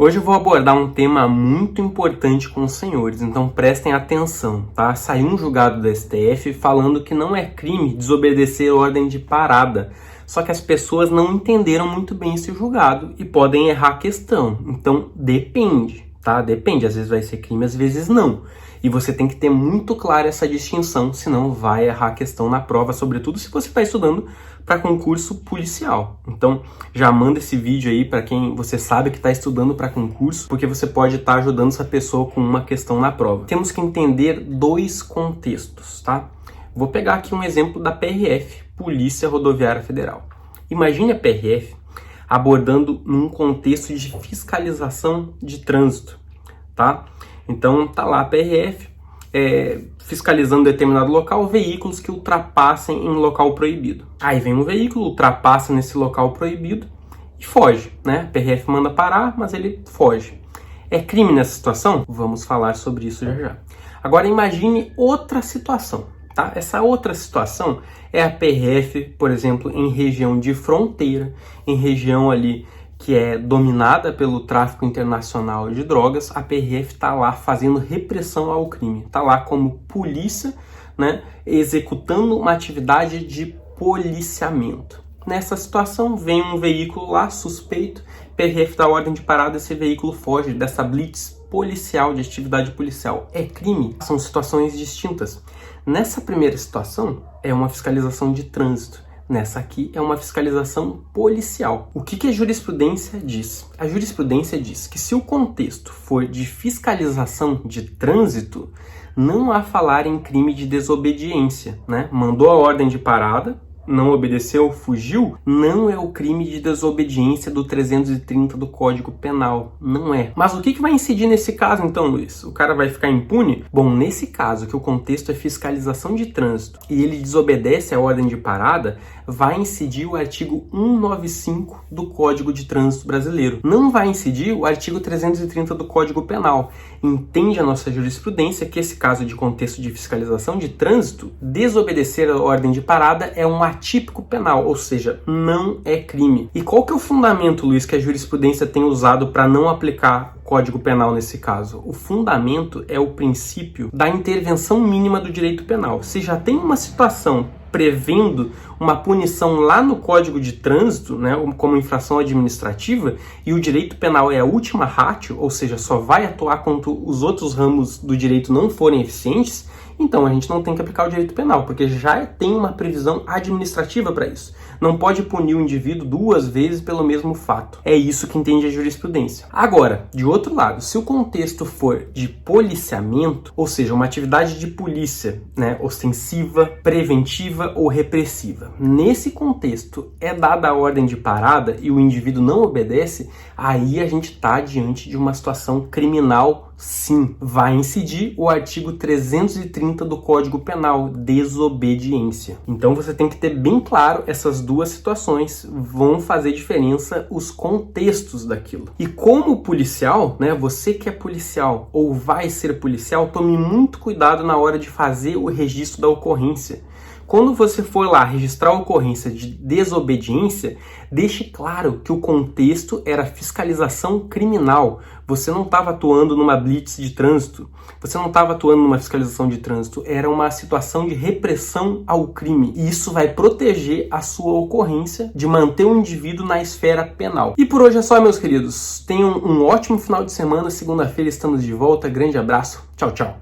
Hoje eu vou abordar um tema muito importante com os senhores, então prestem atenção, tá? Saiu um julgado do STF falando que não é crime desobedecer ordem de parada, só que as pessoas não entenderam muito bem esse julgado e podem errar a questão, então depende, tá? Depende, às vezes vai ser crime, às vezes não. E você tem que ter muito clara essa distinção, senão vai errar a questão na prova, sobretudo se você está estudando para concurso policial. Então, já manda esse vídeo aí para quem você sabe que está estudando para concurso, porque você pode estar ajudando essa pessoa com uma questão na prova. Temos que entender dois contextos, tá? Vou pegar aqui um exemplo da PRF, Polícia Rodoviária Federal. Imagine a PRF abordando num contexto de fiscalização de trânsito, tá? Então, tá lá a PRF fiscalizando determinado local, veículos que ultrapassem em local proibido. Aí vem um veículo, ultrapassa nesse local proibido e foge, né? A PRF manda parar, mas ele foge. É crime nessa situação? Vamos falar sobre isso já já. Agora imagine outra situação, tá? Essa outra situação é a PRF, por exemplo, em região de fronteira, em região ali que é dominada pelo tráfico internacional de drogas. A PRF está lá fazendo repressão ao crime, está lá como polícia, né, executando uma atividade de policiamento. Nessa situação, vem um veículo lá suspeito, PRF dá ordem de parada, esse veículo foge dessa blitz policial, de atividade policial. É crime? São situações distintas. Nessa primeira situação, é uma fiscalização de trânsito. Nessa aqui é uma fiscalização policial. O que a jurisprudência diz? A jurisprudência diz que se o contexto for de fiscalização de trânsito, não há falar em crime de desobediência, né? Mandou a ordem de parada, não obedeceu, fugiu, não é o crime de desobediência do 330 do Código Penal, não é. Mas o que vai incidir nesse caso então, Luiz? O cara vai ficar impune? Bom, nesse caso que o contexto é fiscalização de trânsito e ele desobedece a ordem de parada, vai incidir o artigo 195 do Código de Trânsito Brasileiro. Não vai incidir o artigo 330 do Código Penal. Entende a nossa jurisprudência que esse caso de contexto de fiscalização de trânsito, desobedecer a ordem de parada é um atípico penal, ou seja, não é crime. E qual que é o fundamento, Luiz, que a jurisprudência tem usado para não aplicar o Código Penal nesse caso? O fundamento é o princípio da intervenção mínima do direito penal. Se já tem uma situação prevendo uma punição lá no Código de Trânsito, né, como infração administrativa, e o direito penal é a última ratio, ou seja, só vai atuar quando os outros ramos do direito não forem eficientes, então a gente não tem que aplicar o direito penal, porque já tem uma previsão administrativa para isso. Não pode punir o indivíduo duas vezes pelo mesmo fato. É isso que entende a jurisprudência. Agora, de outro lado, se o contexto for de policiamento, ou seja, uma atividade de polícia, né, ostensiva, preventiva ou repressiva, nesse contexto é dada a ordem de parada e o indivíduo não obedece, aí a gente está diante de uma situação criminal. Sim, vai incidir o artigo 330 do Código Penal, desobediência. Então você tem que ter bem claro essas duas situações, vão fazer diferença os contextos daquilo. E como policial, né, você que é policial ou vai ser policial, tome muito cuidado na hora de fazer o registro da ocorrência. Quando você for lá registrar a ocorrência de desobediência, deixe claro que o contexto era fiscalização criminal. Você não estava atuando numa blitz de trânsito, você não estava atuando numa fiscalização de trânsito, era uma situação de repressão ao crime. E isso vai proteger a sua ocorrência de manter o indivíduo na esfera penal. E por hoje é só, meus queridos. Tenham um ótimo final de semana. Segunda-feira estamos de volta. Grande abraço. Tchau, tchau.